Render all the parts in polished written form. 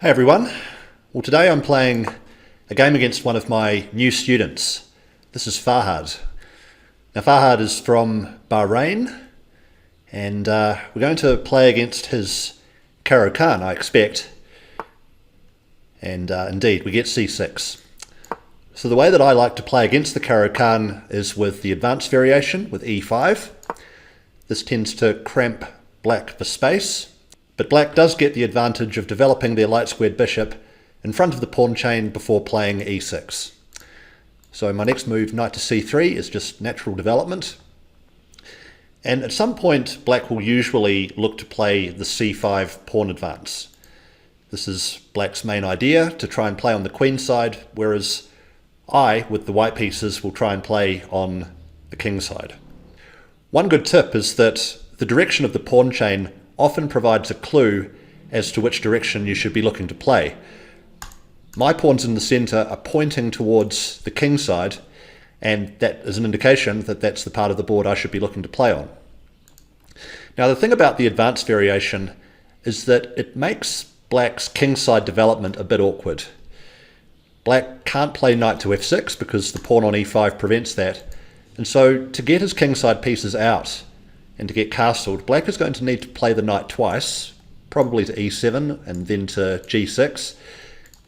Hey everyone. Well, today I'm playing a game against one of my new students. This is Farhad. Now Farhad is from Bahrain, and we're going to play against his Caro-Kann, I expect. And indeed, we get c6. So the way that I like to play against the Caro-Kann is with the advanced variation, with e5. This tends to cramp black for space. But black does get the advantage of developing their light-squared bishop in front of the pawn chain before playing e6. So my next move, knight to c3, is just natural development. And at some point, black will usually look to play the c5 pawn advance. This is black's main idea, to try and play on the queen side, whereas I, with the white pieces, will try and play on the king side. One good tip is that the direction of the pawn chain often provides a clue as to which direction you should be looking to play. My pawns in the centre are pointing towards the king side, and that is an indication that that's the part of the board I should be looking to play on. Now the thing about the advanced variation is that it makes black's king side development a bit awkward. Black can't play knight to f6 because the pawn on e5 prevents that, and so to get his king side pieces out and to get castled, black is going to need to play the knight twice, probably to e7 and then to g6,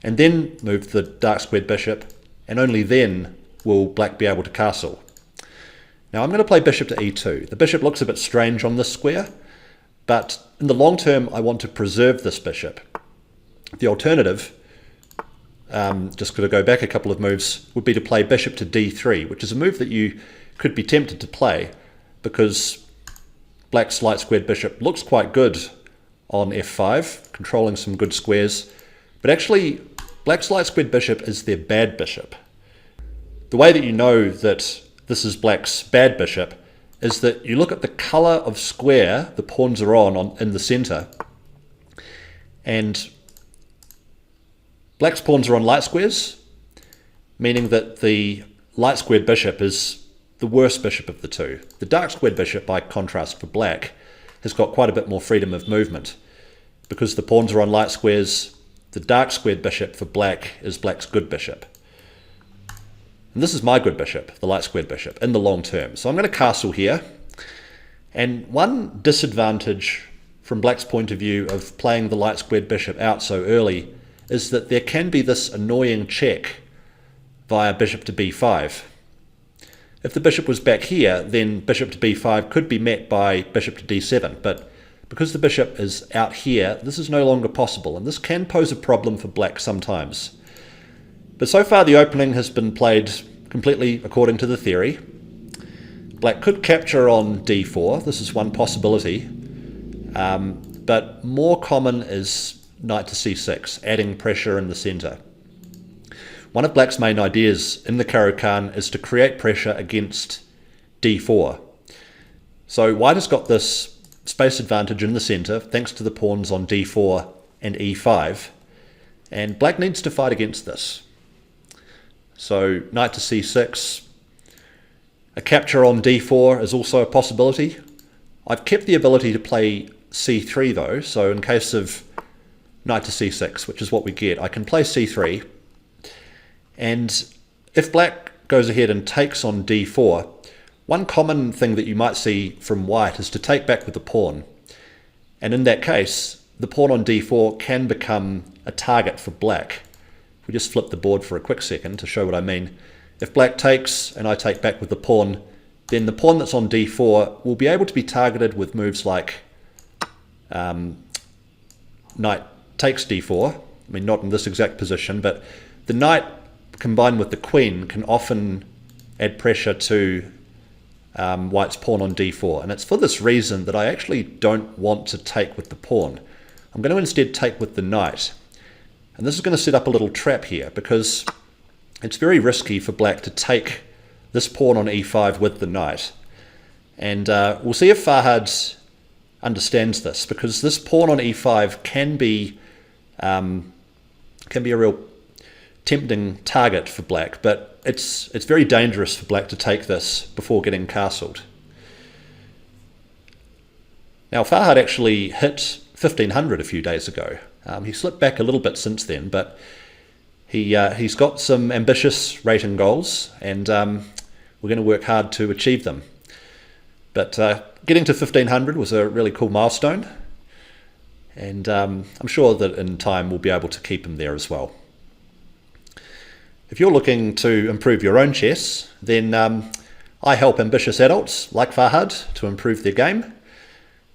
and then move the dark squared bishop, and only then will black be able to castle. Now I'm going to play bishop to e2. The bishop looks a bit strange on this square, but in the long term I want to preserve this bishop. The alternative, just going to go back a couple of moves, would be to play bishop to d3, which is a move that you could be tempted to play because black's light squared bishop looks quite good on f5, controlling some good squares, but actually black's light squared bishop is their bad bishop. The way that you know that this is black's bad bishop is that you look at the colour of square the pawns are on in the centre, and black's pawns are on light squares, meaning that the light squared bishop is the worst bishop of the two. The dark squared bishop, by contrast for black, has got quite a bit more freedom of movement. Because the pawns are on light squares, the dark squared bishop for black is black's good bishop. And this is my good bishop, the light squared bishop, in the long term. So I'm going to castle here. And one disadvantage from black's point of view of playing the light squared bishop out so early is that there can be this annoying check via bishop to b5. If the bishop was back here, then bishop to b5 could be met by bishop to d7, but because the bishop is out here, this is no longer possible, and this can pose a problem for black sometimes. But so far the opening has been played completely according to the theory. Black could capture on d4, this is one possibility, but more common is knight to c6, adding pressure in the centre. One of black's main ideas in the Caro-Kann is to create pressure against d4. So white has got this space advantage in the centre thanks to the pawns on d4 and e5, and black needs to fight against this. So knight to c6, a capture on d4 is also a possibility. I've kept the ability to play c3 though, so in case of knight to c6, which is what we get, I can play c3. And if black goes ahead and takes on d4, one common thing that you might see from white is to take back with the pawn. And in that case, the pawn on d4 can become a target for black. If we just flip the board for a quick second to show what I mean. If black takes and I take back with the pawn, then the pawn that's on d4 will be able to be targeted with moves like knight takes d4. I mean, not in this exact position, but the knight combined with the queen can often add pressure to white's pawn on d4, and it's for this reason that I actually don't want to take with the pawn. I'm going to instead take with the knight, and this is going to set up a little trap here because it's very risky for black to take this pawn on e5 with the knight, and we'll see if Farhad understands this, because this pawn on e5 can be a real tempting target for black, but it's very dangerous for black to take this before getting castled. Now Farhad actually hit 1500 a few days ago. He slipped back a little bit since then, but he's got some ambitious rating goals, and we're going to work hard to achieve them. But getting to 1500 was a really cool milestone, and I'm sure that in time we'll be able to keep him there as well. If you're looking to improve your own chess, then I help ambitious adults like Farhad to improve their game.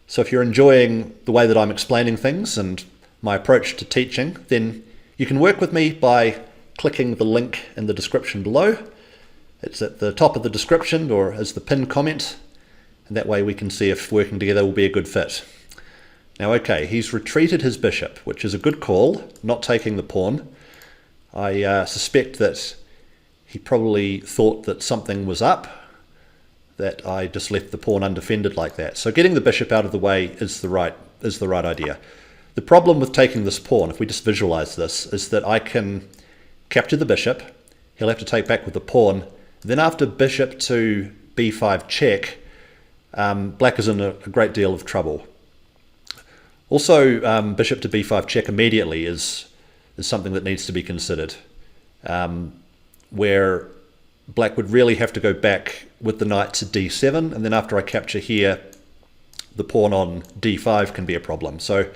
So if you're enjoying the way that I'm explaining things and my approach to teaching, then you can work with me by clicking the link in the description below. It's at the top of the description or as the pinned comment, and that way we can see if working together will be a good fit. Now, okay, he's retreated his bishop, which is a good call, not taking the pawn. I suspect that he probably thought that something was up, that I just left the pawn undefended like that. So getting the bishop out of the way is the right idea. The problem with taking this pawn, if we just visualize this, is that I can capture the bishop, he'll have to take back with the pawn, then after bishop to b5 check, black is in a great deal of trouble. Also, bishop to b5 check immediately is something that needs to be considered, where black would really have to go back with the knight to d7, and then after I capture here, the pawn on d5 can be a problem. So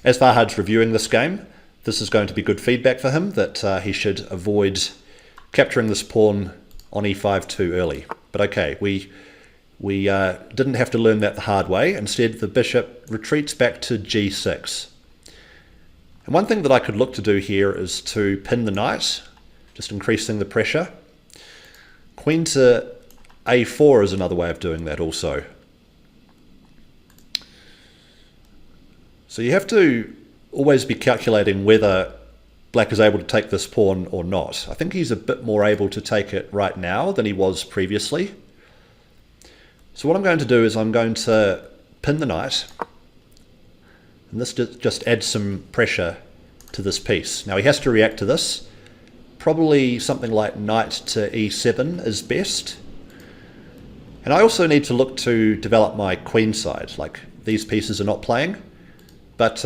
as Farhad's reviewing this game, this is going to be good feedback for him, that he should avoid capturing this pawn on e5 too early. But okay, we didn't have to learn that the hard way. Instead, the bishop retreats back to g6. And one thing that I could look to do here is to pin the knight, just increasing the pressure. Queen to a4 is another way of doing that also. So you have to always be calculating whether black is able to take this pawn or not. I think he's a bit more able to take it right now than he was previously. So what I'm going to do is I'm going to pin the knight, and this just adds some pressure to this piece. Now he has to react to this. Probably something like knight to e7 is best. And I also need to look to develop my queen side. Like, these pieces are not playing, but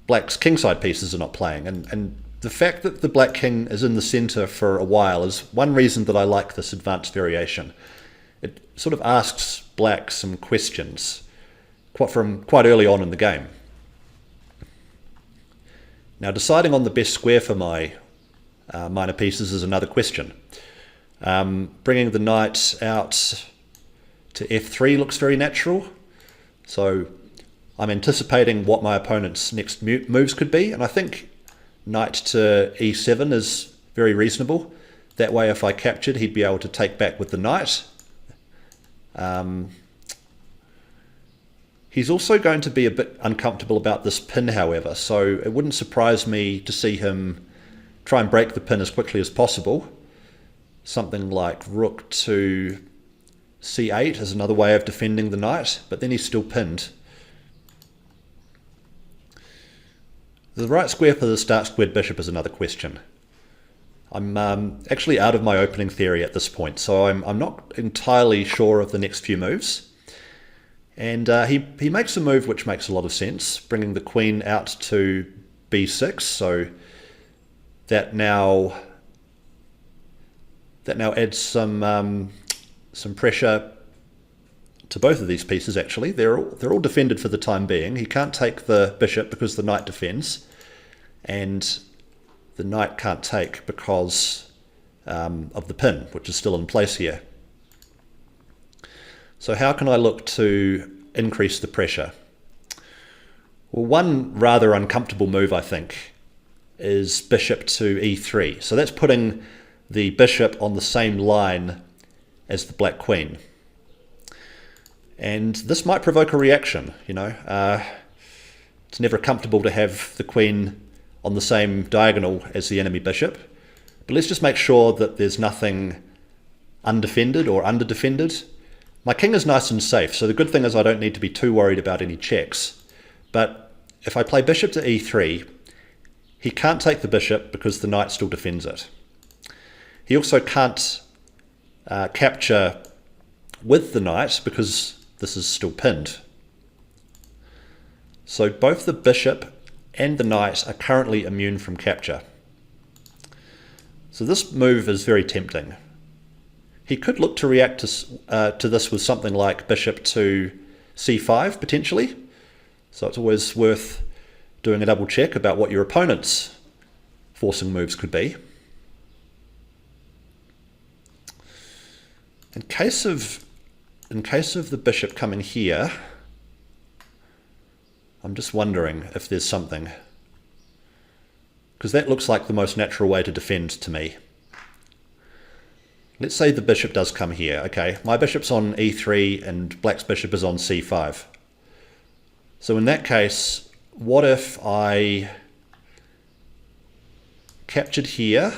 black's kingside pieces are not playing. And the fact that the black king is in the center for a while is one reason that I like this advanced variation. It sort of asks black some questions from quite early on in the game. Now, deciding on the best square for my minor pieces is another question. Bringing the knight out to f3 looks very natural. So I'm anticipating what my opponent's next moves could be, and I think knight to e7 is very reasonable. That way, if I captured, he'd be able to take back with the knight. He's also going to be a bit uncomfortable about this pin, however, so it wouldn't surprise me to see him try and break the pin as quickly as possible. Something like rook to c8 is another way of defending the knight, but then he's still pinned. The right square for the start squared bishop is another question. I'm actually out of my opening theory at this point, so I'm not entirely sure of the next few moves. And he makes a move which makes a lot of sense, bringing the queen out to b6. So that now adds some pressure to both of these pieces. Actually, they're all defended for the time being. He can't take the bishop because the knight defends, and the knight can't take because of the pin, which is still in place here. So how can I look to increase the pressure? Well, one rather uncomfortable move, I think, is bishop to e3. So that's putting the bishop on the same line as the black queen. And this might provoke a reaction, you know. It's never comfortable to have the queen on the same diagonal as the enemy bishop. But let's just make sure that there's nothing undefended or underdefended. My king is nice and safe, so the good thing is I don't need to be too worried about any checks. But if I play bishop to e3, he can't take the bishop because the knight still defends it. He also can't capture with the knight because this is still pinned. So both the bishop and the knight are currently immune from capture. So this move is very tempting. He could look to react to this with something like bishop to c5 potentially. So it's always worth doing a double check about what your opponent's forcing moves could be. In case of the bishop coming here, I'm just wondering if there's something, because that looks like the most natural way to defend to me. Let's say the bishop does come here. Okay, my bishop's on e3 and black's bishop is on c5. So in that case, what if I captured here?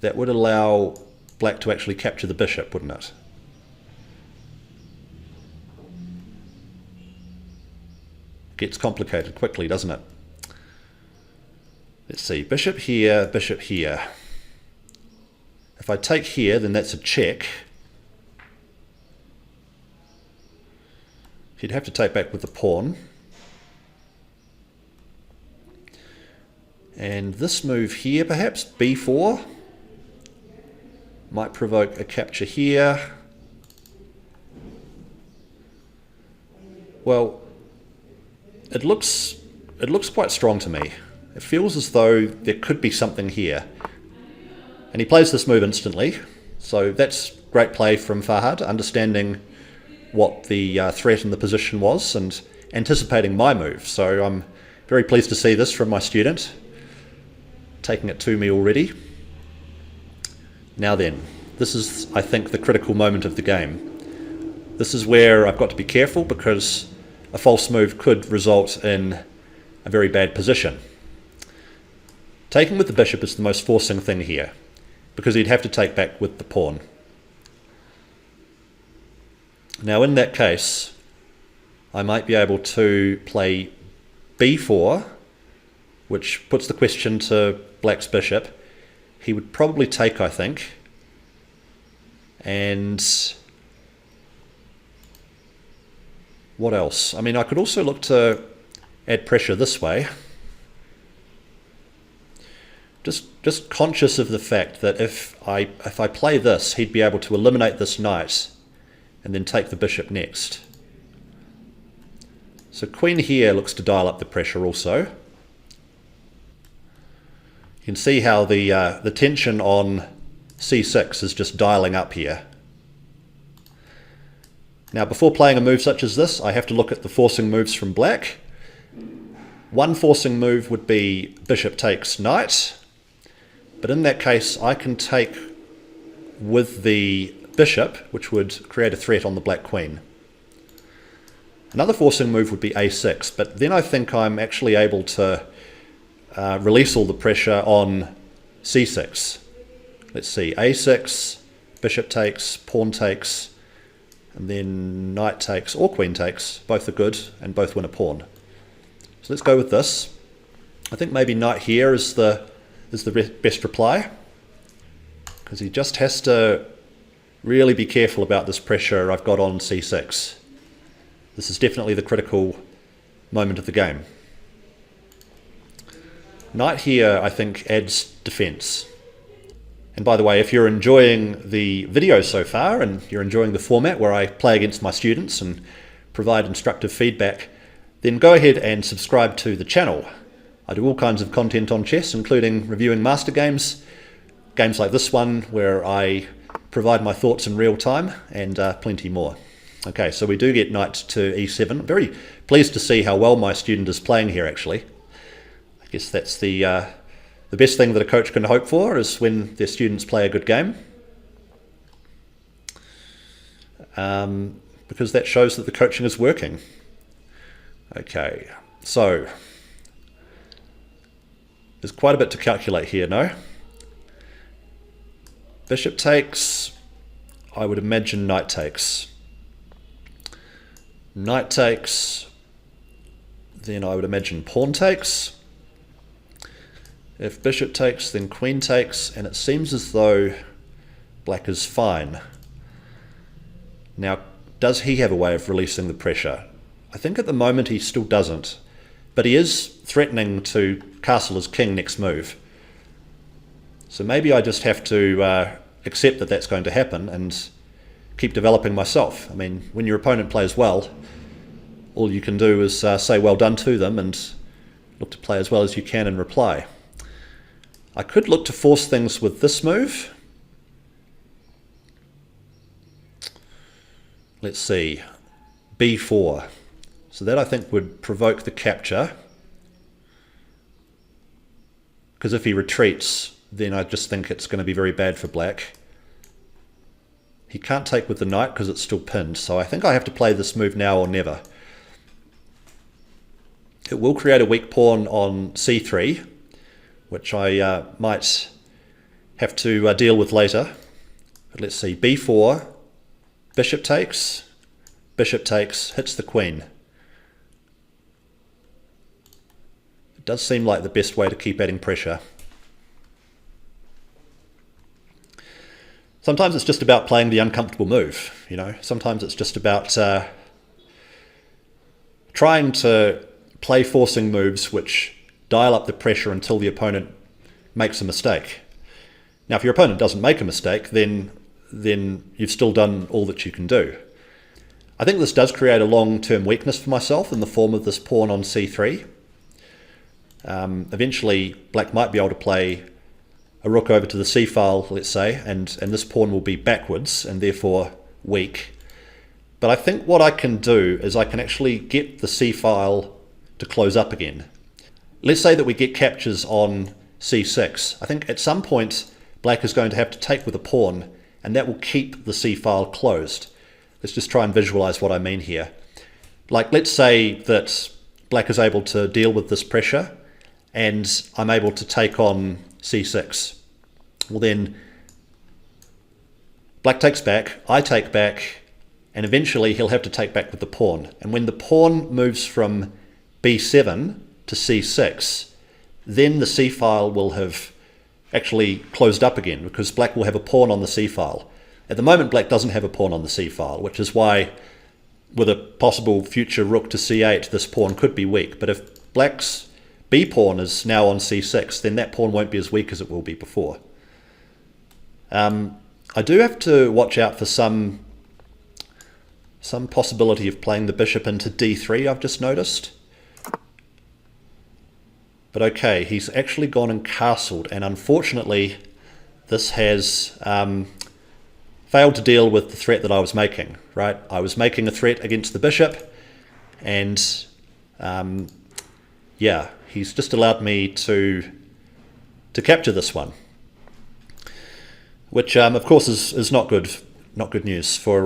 That would allow black to actually capture the bishop, wouldn't it? Gets complicated quickly, doesn't it? Let's see, bishop here, bishop here. If I take here, then that's a check. You'd have to take back with the pawn. And this move here, perhaps, b4, might provoke a capture here. Well, it looks quite strong to me. It feels as though there could be something here. And he plays this move instantly, so that's great play from Farhad, understanding what the threat in the position was and anticipating my move. So I'm very pleased to see this from my student, taking it to me already. Now then, this is, I think, the critical moment of the game. This is where I've got to be careful because a false move could result in a very bad position. Taking with the bishop is the most forcing thing here, because he'd have to take back with the pawn. Now in that case, I might be able to play b4, which puts the question to black's bishop. He would probably take, I think. And what else? I mean, I could also look to add pressure this way. Just conscious of the fact that if I play this, he'd be able to eliminate this knight and then take the bishop next. So queen here looks to dial up the pressure also. You can see how the tension on c6 is just dialing up here. Now before playing a move such as this, I have to look at the forcing moves from black. One forcing move would be bishop takes knight. But in that case, I can take with the bishop, which would create a threat on the black queen. Another forcing move would be a6, but then I think I'm actually able to release all the pressure on c6. Let's see, a6, bishop takes, pawn takes, and then knight takes or queen takes. Both are good and both win a pawn. So let's go with this. I think maybe knight here is the best reply, because he just has to really be careful about this pressure I've got on c6. This is definitely the critical moment of the game. Knight here, I think, adds defense. And by the way, if you're enjoying the video so far and you're enjoying the format where I play against my students and provide instructive feedback, then go ahead and subscribe to the channel. I do all kinds of content on chess, including reviewing master games, games like this one where I provide my thoughts in real time, and plenty more. Okay, so we do get knight to e7. I'm very pleased to see how well my student is playing here, actually. I guess that's the best thing that a coach can hope for, is when their students play a good game. Because that shows that the coaching is working. Okay, so there's quite a bit to calculate here, no? Bishop takes, I would imagine knight takes. Knight takes, then I would imagine pawn takes. If bishop takes, then queen takes, and it seems as though black is fine. Now, does he have a way of releasing the pressure? I think at the moment he still doesn't, but he is threatening to castle his king next move. So maybe I just have to accept that that's going to happen and keep developing myself. I mean, when your opponent plays well, all you can do is say well done to them and look to play as well as you can in reply. I could look to force things with this move. Let's see, b4. So that I think would provoke the capture, because if he retreats, then I just think it's going to be very bad for black. He can't take with the knight because it's still pinned, so I think I have to play this move now or never. It will create a weak pawn on c3, which I might have to deal with later. But let's see, b4, bishop takes, hits the queen. It does seem like the best way to keep adding pressure. Sometimes it's just about playing the uncomfortable move, you know. Sometimes it's just about trying to play forcing moves which dial up the pressure until the opponent makes a mistake. Now, if your opponent doesn't make a mistake, then you've still done all that you can do. I think this does create a long-term weakness for myself in the form of this pawn on c3. Eventually, black might be able to play a rook over to the c-file, let's say, and this pawn will be backwards and therefore weak. But I think what I can do is I can actually get the c-file to close up again. Let's say that we get captures on c6. I think at some point black is going to have to take with a pawn, and that will keep the c-file closed. Let's just try and visualize what I mean here. Like, let's say that black is able to deal with this pressure and I'm able to take on c6. Well, then black takes back, I take back, and eventually he'll have to take back with the pawn. And when the pawn moves from b7 to c6, then the c-file will have actually closed up again, because black will have a pawn on the c-file. At the moment, black doesn't have a pawn on the c-file, which is why with a possible future rook to c8, this pawn could be weak. But if black's b-pawn is now on c6, then that pawn won't be as weak as it will be before. I do have to watch out for some possibility of playing the bishop into d3, I've just noticed. But okay, he's actually gone and castled, and unfortunately this has failed to deal with the threat that I was making, right? I was making a threat against the bishop, and yeah, he's just allowed me to capture this one, which of course is not good news for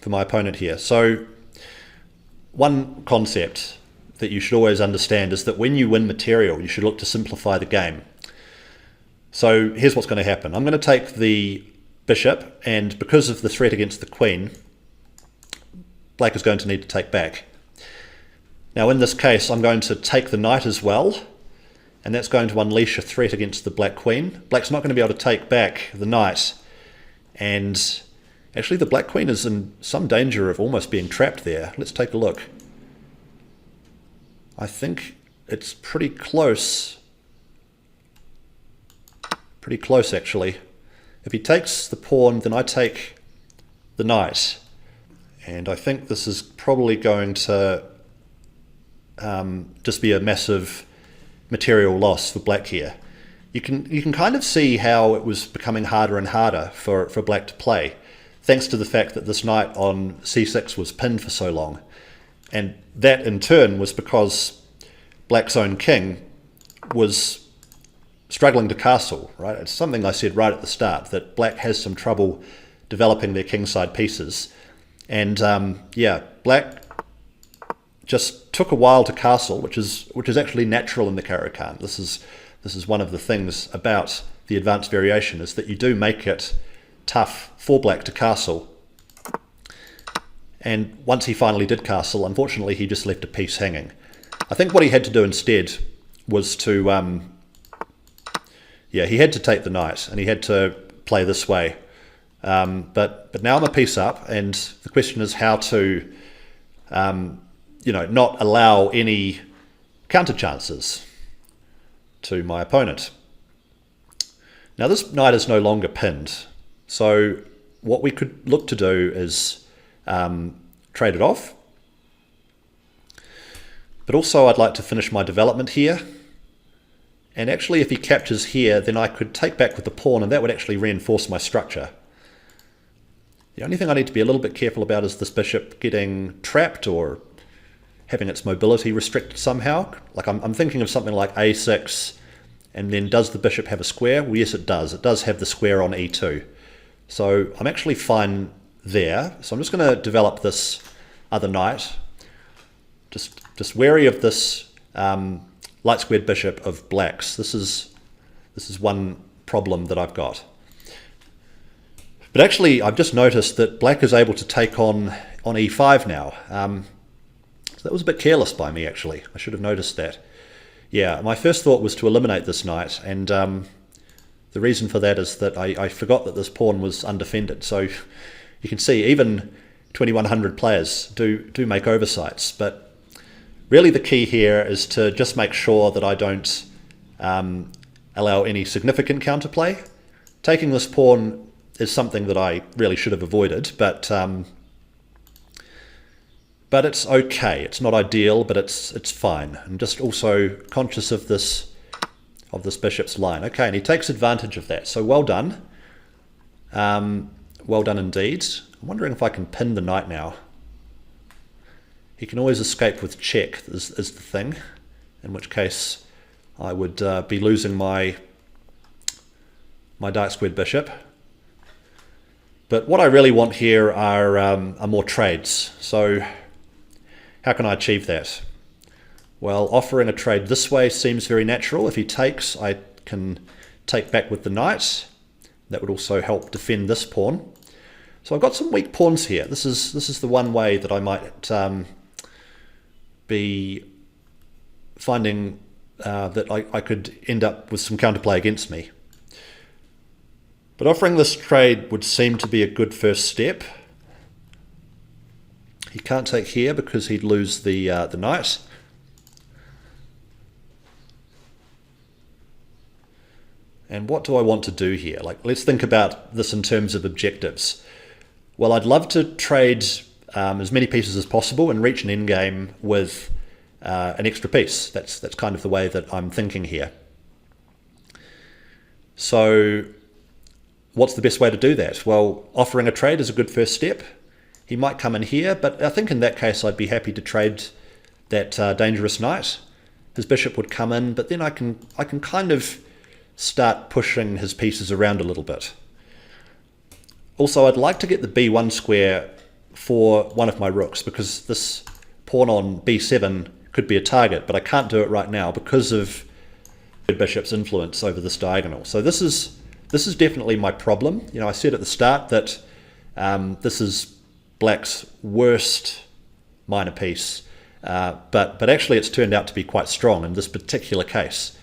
my opponent here. So one concept that you should always understand is that when you win material, you should look to simplify the game. So here's what's going to happen. I'm going to take the bishop, and because of the threat against the queen, black is going to need to take back. Now in this case, I'm going to take the knight as well, and that's going to unleash a threat against the black queen. Black's not going to be able to take back the knight, and actually the black queen is in some danger of almost being trapped there. Let's take a look. I think it's pretty close. Pretty close, actually. If he takes the pawn, then I take the knight. And I think this is probably going to just be a massive material loss for black here. You can kind of see how it was becoming harder and harder for black to play, thanks to the fact that this knight on c6 was pinned for so long. And that in turn was because black's own king was struggling to castle, right? It's something I said right at the start, that black has some trouble developing their kingside pieces. And yeah, black just took a while to castle, which is actually natural in the Caro-Kann. This is one of the things about the advanced variation, is that you do make it tough for black to castle. And once he finally did castle, unfortunately he just left a piece hanging. I think what he had to do instead was to, yeah, he had to take the knight, and he had to play this way. But now I'm a piece up, and the question is how to not allow any counter chances to my opponent. Now this knight is no longer pinned, so what we could look to do is trade it off. But also I'd like to finish my development here. And actually if he captures here, then I could take back with the pawn, and that would actually reinforce my structure. The only thing I need to be a little bit careful about is this bishop getting trapped or having its mobility restricted somehow. Like I'm thinking of something like a6, and then does the bishop have a square? Well, yes, it does. It does have the square on e2. So I'm actually fine there. So I'm just going to develop this other knight. Just wary of this light squared bishop of blacks. This is one problem that I've got. But actually, I've just noticed that black is able to take on e5 now. So that was a bit careless by me, actually. I should have noticed that. Yeah, my first thought was to eliminate this knight, and the reason for that is that I forgot that this pawn was undefended. So you can see even 2100 players do make oversights, but really the key here is to just make sure that I don't allow any significant counterplay. Taking this pawn is something that I really should have avoided, but it's okay. It's not ideal, but it's fine. I'm just also conscious of this bishop's line. Okay, and he takes advantage of that. So well done. Well done indeed. I'm wondering if I can pin the knight now. He can always escape with check is the thing, in which case I would be losing my dark squared bishop. But what I really want here are more trades. So how can I achieve that? Well, offering a trade this way seems very natural. If he takes, I can take back with the knight. That would also help defend this pawn. So I've got some weak pawns here. This is the one way that I might be finding that I could end up with some counterplay against me. But offering this trade would seem to be a good first step. He can't take here because he'd lose the knight. And what do I want to do here? Let's think about this in terms of objectives. Well, I'd love to trade as many pieces as possible and reach an endgame with an extra piece. That's kind of the way that I'm thinking here. So what's the best way to do that? Well, offering a trade is a good first step. He might come in here, but I think in that case I'd be happy to trade that dangerous knight. His bishop would come in, but then I can kind of start pushing his pieces around a little bit. Also, I'd like to get the b1 square for one of my rooks, because this pawn on b7 could be a target, but I can't do it right now because of the bishop's influence over this diagonal. So this is definitely my problem. I said at the start that this is black's worst minor piece, but actually it's turned out to be quite strong in this particular case.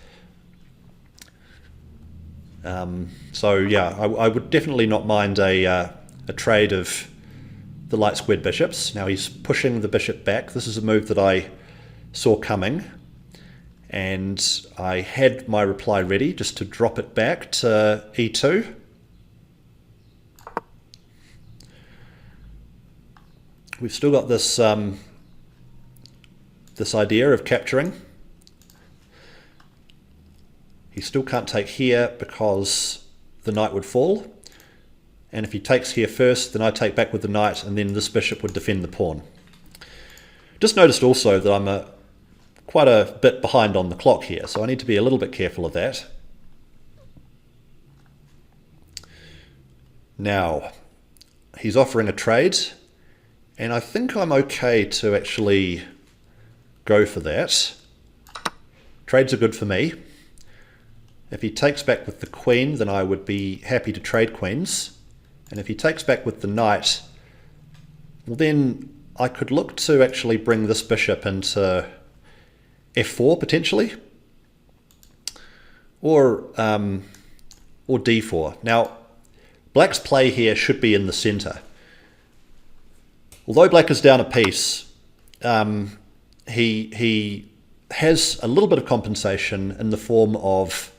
So yeah, I would definitely not mind a trade of the light squared bishops. Now he's pushing the bishop back. This is a move that I saw coming, and I had my reply ready just to drop it back to e2. We've still got this this idea of capturing. He still can't take here because the knight would fall. And if he takes here first, then I take back with the knight, and then this bishop would defend the pawn. Just noticed also that I'm quite a bit behind on the clock here, so I need to be a little bit careful of that. Now, he's offering a trade, and I think I'm okay to actually go for that. Trades are good for me. If he takes back with the queen, then I would be happy to trade queens. And if he takes back with the knight, well, then I could look to actually bring this bishop into f4 potentially, or d4. Now, black's play here should be in the center. Although black is down a piece, he has a little bit of compensation in the form of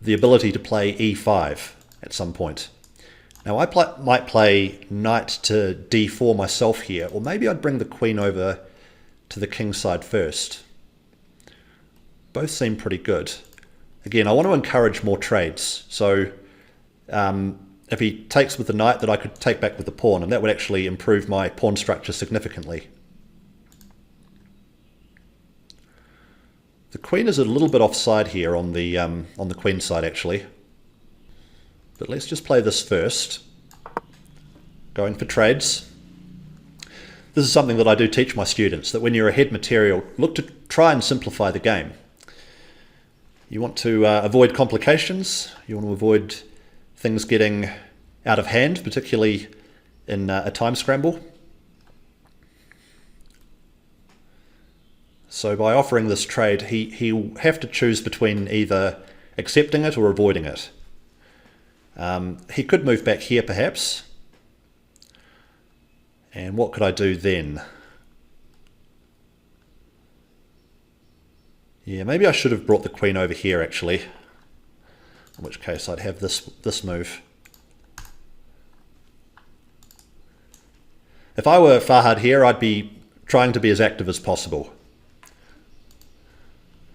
the ability to play e5 at some point. Now I might play knight to d4 myself here, or maybe I'd bring the queen over to the king side first. Both seem pretty good. Again, I want to encourage more trades, so if he takes with the knight, that I could take back with the pawn, and that would actually improve my pawn structure significantly. The queen is a little bit offside here on the queen side, actually. But let's just play this first. Going for trades. This is something that I do teach my students, that when you're ahead material, look to try and simplify the game. You want to avoid complications. You want to avoid things getting out of hand, particularly in a time scramble. So by offering this trade, he'll have to choose between either accepting it or avoiding it. He could move back here perhaps. And what could I do then? Yeah, maybe I should have brought the queen over here actually. In which case I'd have this move. If I were Farhad here, I'd be trying to be as active as possible.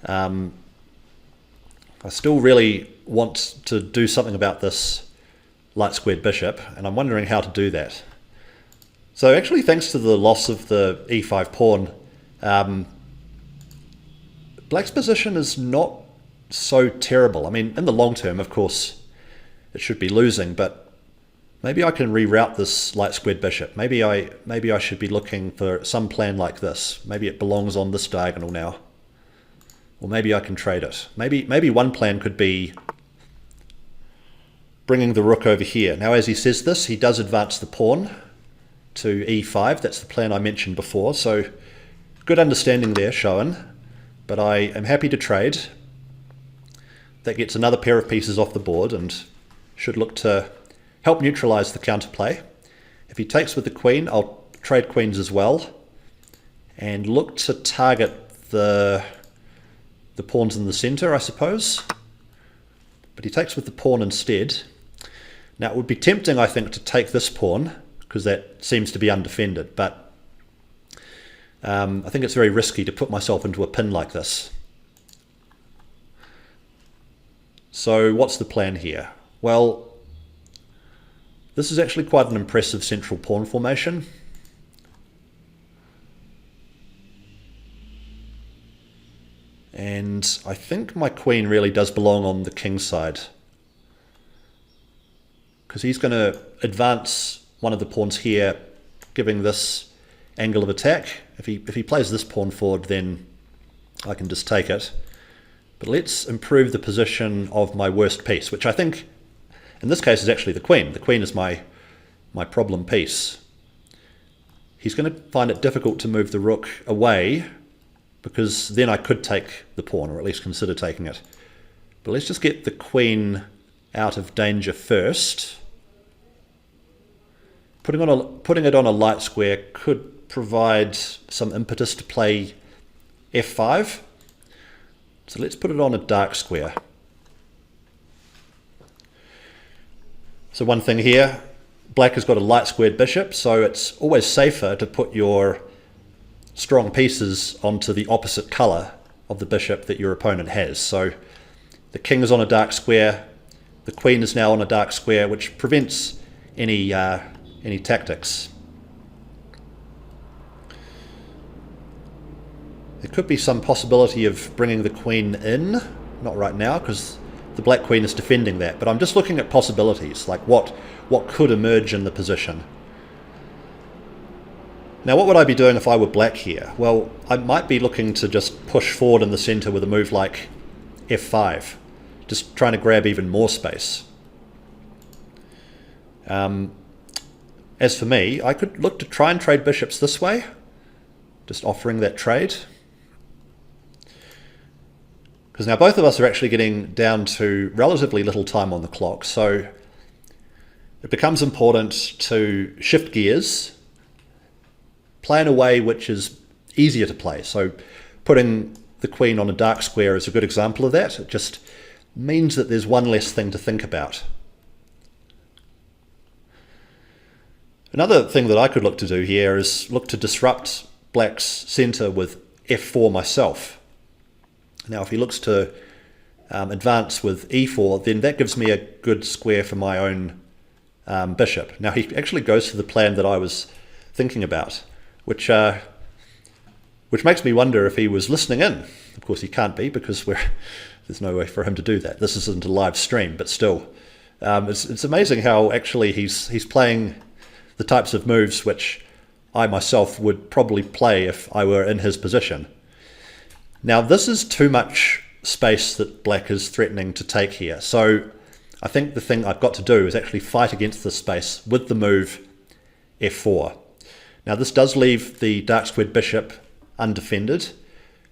I still really want to do something about this light squared bishop, and I'm wondering how to do that. So actually, thanks to the loss of the e5 pawn, black's position is not so terrible. I mean, in the long term, of course, it should be losing, but maybe I can reroute this light squared bishop. Maybe I should be looking for some plan like this. Maybe it belongs on this diagonal now. Or maybe I can trade it. Maybe one plan could be bringing the rook over here. Now, as he says this, he does advance the pawn to e5. That's the plan I mentioned before. So good understanding there shown. But I am happy to trade. That gets another pair of pieces off the board and should look to help neutralize the counterplay. If he takes with the queen, I'll trade queens as well and look to target the pawns in the center, I suppose. But he takes with the pawn instead. Now it would be tempting, I think, to take this pawn because that seems to be undefended, but I think it's very risky to put myself into a pin like this. So what's the plan here? Well, this is actually quite an impressive central pawn formation. And I think my queen really does belong on the king side, because he's going to advance one of the pawns here, giving this angle of attack. If he plays this pawn forward, then I can just take it. But let's improve the position of my worst piece, which I think in this case is actually the queen. The queen is my problem piece. He's going to find it difficult to move the rook away, because then I could take the pawn, or at least consider taking it. But let's just get the queen out of danger first. Putting it on a light square could provide some impetus to play f5. So let's put it on a dark square. So one thing here, black has got a light squared bishop, so it's always safer to put your strong pieces onto the opposite color of the bishop that your opponent has. So the king is on a dark square, the queen is now on a dark square, which prevents any tactics. There could be some possibility of bringing the queen in, not right now because the black queen is defending that, but I'm just looking at possibilities, like what could emerge in the position. Now, what would I be doing if I were black here? Well, I might be looking to just push forward in the center with a move like f5, just trying to grab even more space. As for me, I could look to try and trade bishops this way, just offering that trade. Because now both of us are actually getting down to relatively little time on the clock, so it becomes important to shift gears, play in a way which is easier to play. So putting the queen on a dark square is a good example of that. It just means that there's one less thing to think about. Another thing that I could look to do here is look to disrupt black's centre with f4 myself. Now if he looks to advance with e4, then that gives me a good square for my own bishop. Now he actually goes to the plan that I was thinking about, which makes me wonder if he was listening in. Of course he can't be, because there's no way for him to do that. This isn't a live stream, but still. It's amazing how actually he's playing the types of moves which I myself would probably play if I were in his position. Now this is too much space that black is threatening to take here. So I think the thing I've got to do is actually fight against this space with the move f4. Now this does leave the dark squared bishop undefended,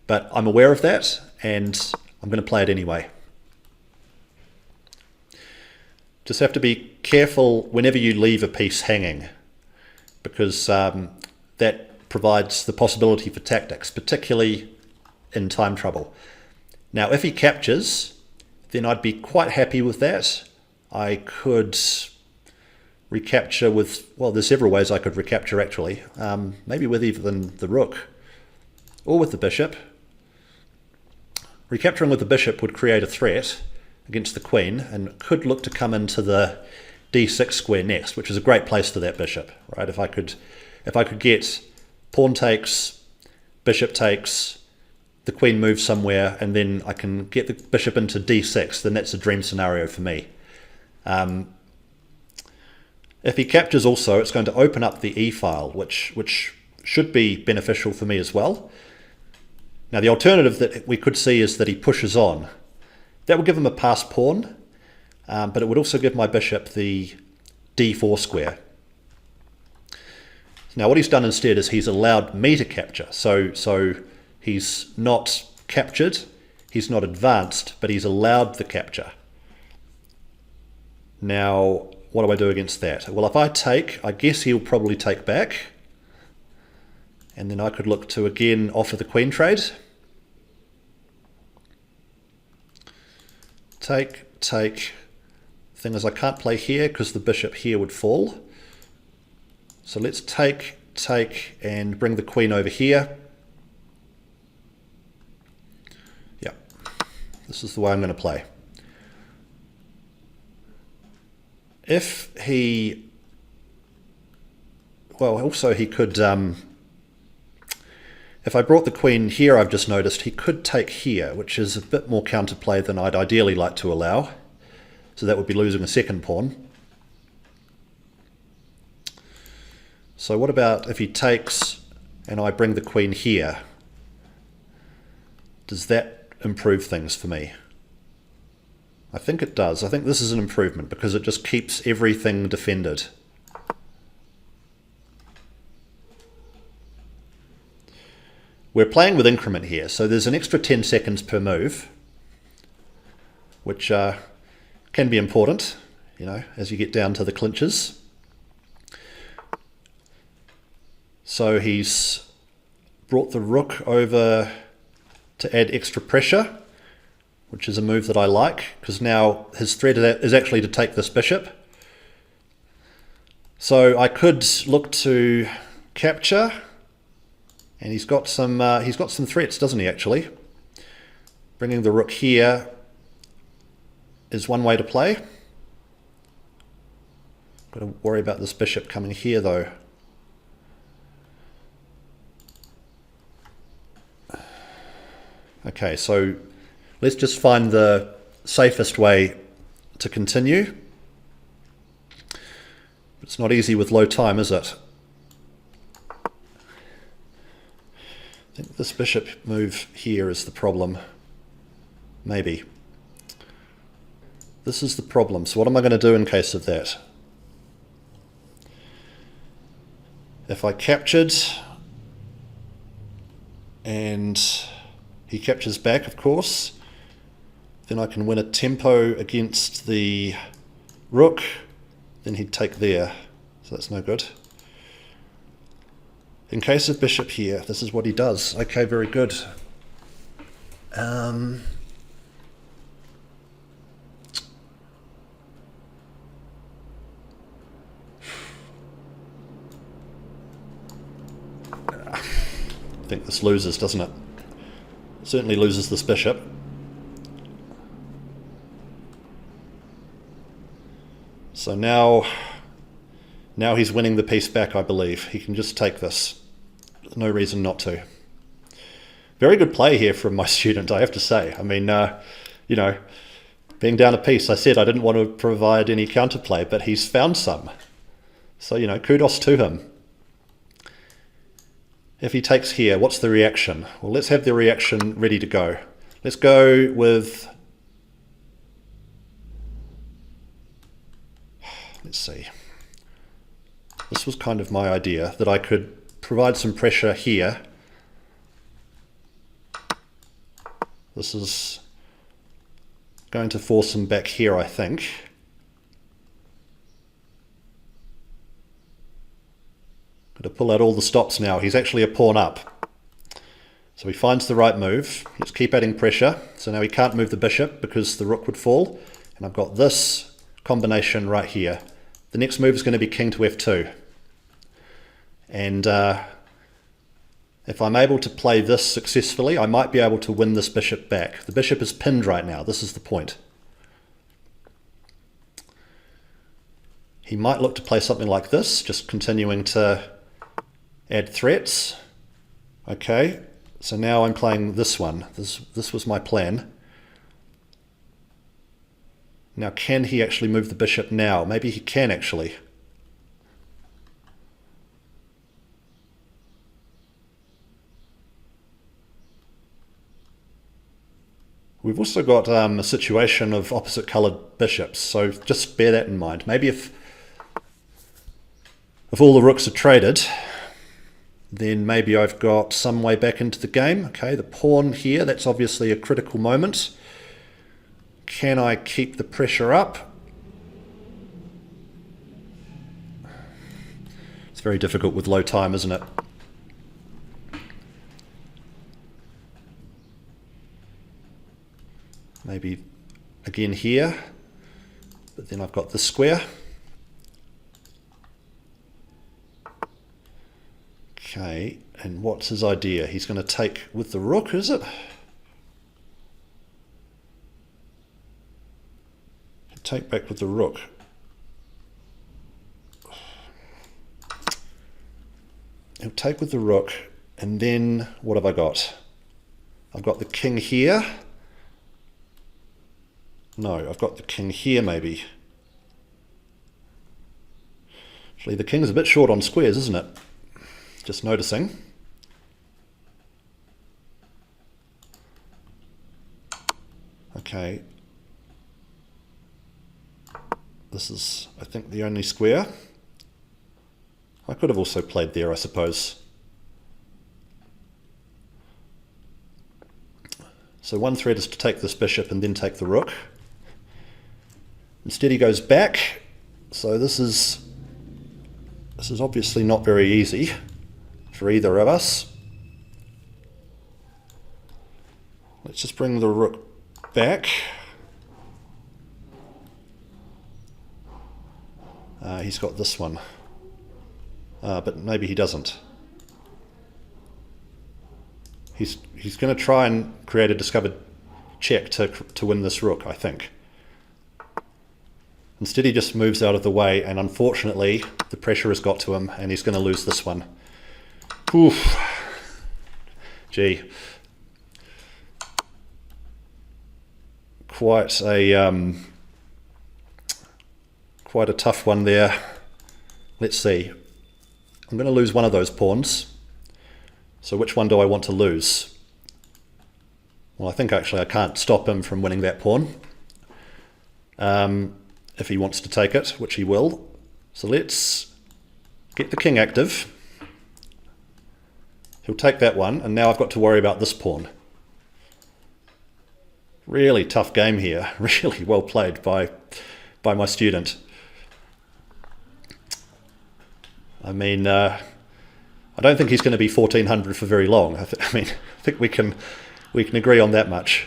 but I'm aware of that and I'm going to play it anyway. Just have to be careful whenever you leave a piece hanging, because that provides the possibility for tactics, particularly in time trouble. Now if he captures, then I'd be quite happy with that. I could recapture with, well, there's several ways I could recapture actually, maybe with even the rook or with the bishop. Recapturing with the bishop would create a threat against the queen and could look to come into the d6 square next, which is a great place for that bishop, right? If I could get pawn takes, bishop takes, the queen moves somewhere, and then I can get the bishop into d6, then that's a dream scenario for me. If he captures also, it's going to open up the e-file, which should be beneficial for me as well. Now the alternative that we could see is that he pushes on. That would give him a passed pawn, but it would also give my bishop the d4 square. Now what he's done instead is he's allowed me to capture. So he's not captured, he's not advanced, but he's allowed the capture. Now what do I do against that? Well, if I take, I guess he'll probably take back. And then I could look to again offer the queen trade. Take. Thing is I can't play here because the bishop here would fall. So let's take, and bring the queen over here. Yeah, this is the way I'm going to play. If he, well, also he could, if I brought the queen here, I've just noticed he could take here, which is a bit more counterplay than I'd ideally like to allow. So that would be losing a second pawn. So what about if he takes and I bring the queen here? Does that improve things for me? I think it does. I think this is an improvement because it just keeps everything defended. We're playing with increment here, so there's an extra 10 seconds per move, which can be important, you know, as you get down to the clinches. So he's brought the rook over to add extra pressure, which is a move that I like, because now his threat is actually to take this bishop. So I could look to capture, and he's got some threats, doesn't he, actually? Bringing the rook here is one way to play. Got to worry about this bishop coming here, though. Okay, so let's just find the safest way to continue. It's not easy with low time, is it? I think this bishop move here is the problem. Maybe. This is the problem. So what am I going to do in case of that? If I captured and he captures back, of course, then I can win a tempo against the rook, then he'd take there, so that's no good. In case of bishop here, this is what he does. Okay, very good. I think this loses, doesn't it? It certainly loses this bishop. So now he's winning the piece back, I believe. He can just take this. There's no reason not to. Very good play here from my student, I have to say. I mean, you know, being down a piece, I said I didn't want to provide any counterplay, but he's found some. So, you know, kudos to him. If he takes here, what's the reaction? Well, let's have the reaction ready to go. Let's go with... Let's see. This was kind of my idea, that I could provide some pressure here. This is going to force him back here, I think. Got to pull out all the stops now. He's actually a pawn up. So he finds the right move. Let's keep adding pressure. So now he can't move the bishop because the rook would fall. And I've got this combination right here. The next move is going to be king to f2. And if I'm able to play this successfully, I might be able to win this bishop back. The bishop is pinned right now. This is the point. He might look to play something like this, just continuing to add threats. Okay, so now I'm playing this one. This was my plan. Now, can he actually move the bishop now? Maybe he can actually. We've also got a situation of opposite coloured bishops, so just bear that in mind. Maybe if all the rooks are traded, then maybe I've got some way back into the game. Okay, the pawn here, that's obviously a critical moment. Can I keep the pressure up? It's very difficult with low time, isn't it? Maybe again here, but then I've got this square. Okay, and what's his idea? He's going to take with the rook, is it? Take back with the rook. He'll take with the rook, and then what have I got? I've got the king here. No, I've got the king here maybe. Actually, the king's a bit short on squares, isn't it? Just noticing. Okay. This is, I think, the only square. I could have also played there, I suppose. So one threat is to take this bishop and then take the rook. Instead he goes back. So this is obviously not very easy for either of us. Let's just bring the rook back. He's got this one, but maybe he doesn't. He's going to try and create a discovered check to win this rook, I think. Instead he just moves out of the way, and unfortunately the pressure has got to him and he's going to lose this one. Oof. Gee. Quite a tough one there. Let's see. I'm going to lose one of those pawns. So which one do I want to lose? Well, I think actually I can't stop him from winning that pawn. If he wants to take it, which he will. So let's get the king active. He'll take that one, and now I've got to worry about this pawn. Really tough game here. Really well played by my student. I mean, I I don't think he's going to be 1400 for very long. I think we can agree on that much.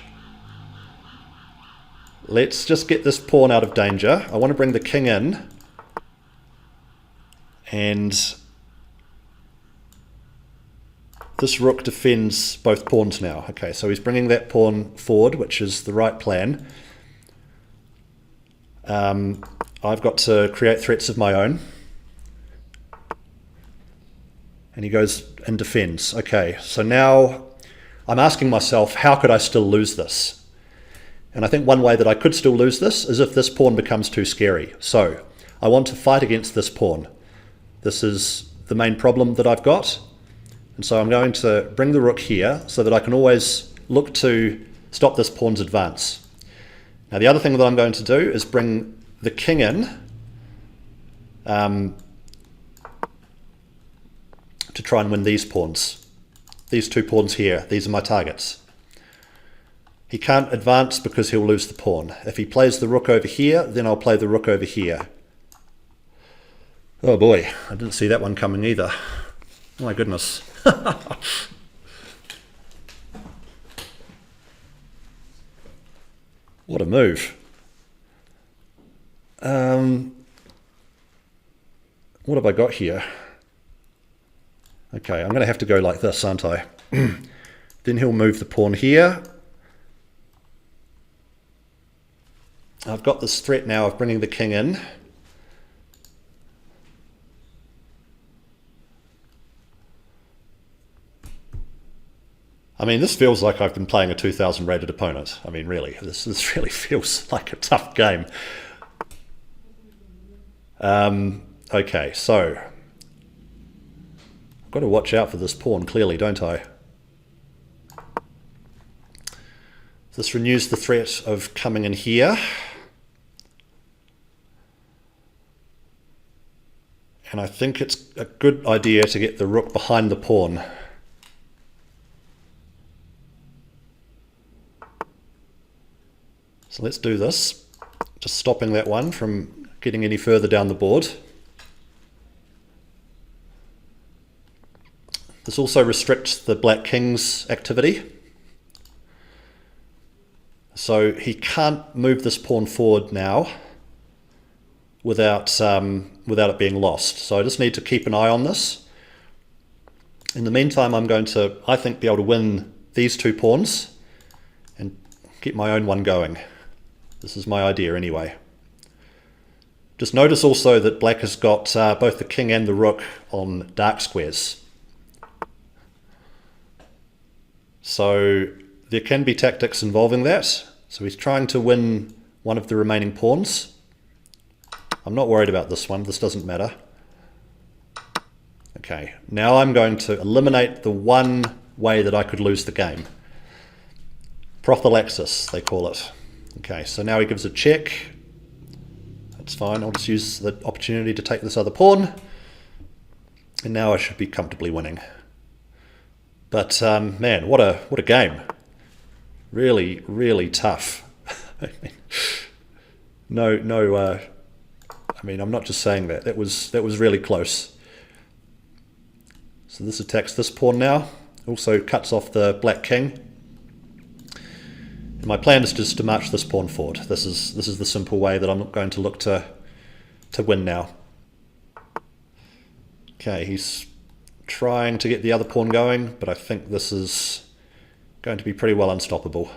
Let's just get this pawn out of danger. I want to bring the king in, and this rook defends both pawns now. Okay, so he's bringing that pawn forward, which is the right plan. I've got to create threats of my own. And he goes and defends. Okay, so now I'm asking myself, how could I still lose this? And I think one way that I could still lose this is if this pawn becomes too scary. So I want to fight against this pawn. This is the main problem that I've got. And so I'm going to bring the rook here so that I can always look to stop this pawn's advance. Now the other thing that I'm going to do is bring the king in to try and win these pawns. These two pawns here, these are my targets. He can't advance because he'll lose the pawn. If he plays the rook over here, then I'll play the rook over here. Oh boy, I didn't see that one coming either. Oh my goodness. What a move. What have I got here? Okay, I'm going to have to go like this, aren't I? Then he'll move the pawn here. I've got this threat now of bringing the king in. I mean, this feels like I've been playing a 2000 rated opponent. I mean, really, this really feels like a tough game. Okay, so I've got to watch out for this pawn, clearly, don't I? This renews the threat of coming in here. And I think it's a good idea to get the rook behind the pawn. So let's do this, just stopping that one from getting any further down the board. This also restricts the black king's activity. So he can't move this pawn forward now without it being lost. So I just need to keep an eye on this. In the meantime, I'm going to, I think, be able to win these two pawns and get my own one going. This is my idea anyway. Just notice also that black has got both the king and the rook on dark squares. So there can be tactics involving that. So he's trying to win one of the remaining pawns. I'm not worried about this one. This doesn't matter. Okay, now I'm going to eliminate the one way that I could lose the game. Prophylaxis, they call it. Okay, so now he gives a check. That's fine. I'll just use the opportunity to take this other pawn. And now I should be comfortably winning. But man, what a game. Really, really tough. I mean, I'm not just saying that. That was really close. So this attacks this pawn now. Also cuts off the black king. And my plan is just to march this pawn forward. This is the simple way that I'm going to look to win now. Okay, he's trying to get the other pawn going, but I think this is going to be pretty well unstoppable.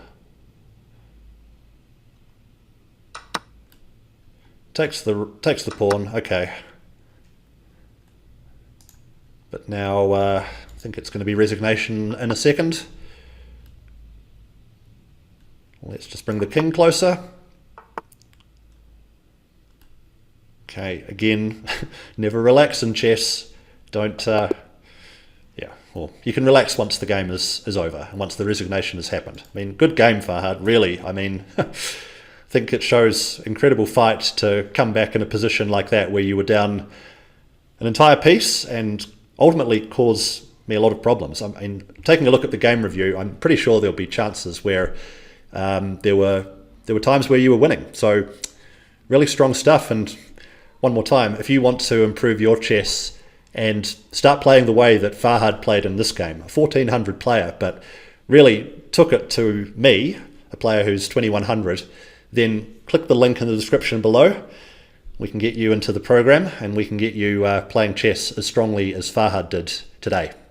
Takes the pawn, okay. But now I think it's going to be resignation in a second. Let's just bring the king closer. Okay, again, never relax in chess. Don't, yeah, well, you can relax once the game is over and once the resignation has happened. I mean, good game, Farhad, really. I mean, I think it shows incredible fight to come back in a position like that where you were down an entire piece and ultimately cause me a lot of problems. I mean, taking a look at the game review, I'm pretty sure there'll be chances where there were times where you were winning. So really strong stuff. And one more time, if you want to improve your chess and start playing the way that Farhad played in this game. A 1400 player, but really took it to me, a player who's 2100. Then click the link in the description below. We can get you into the program and we can get you playing chess as strongly as Farhad did today.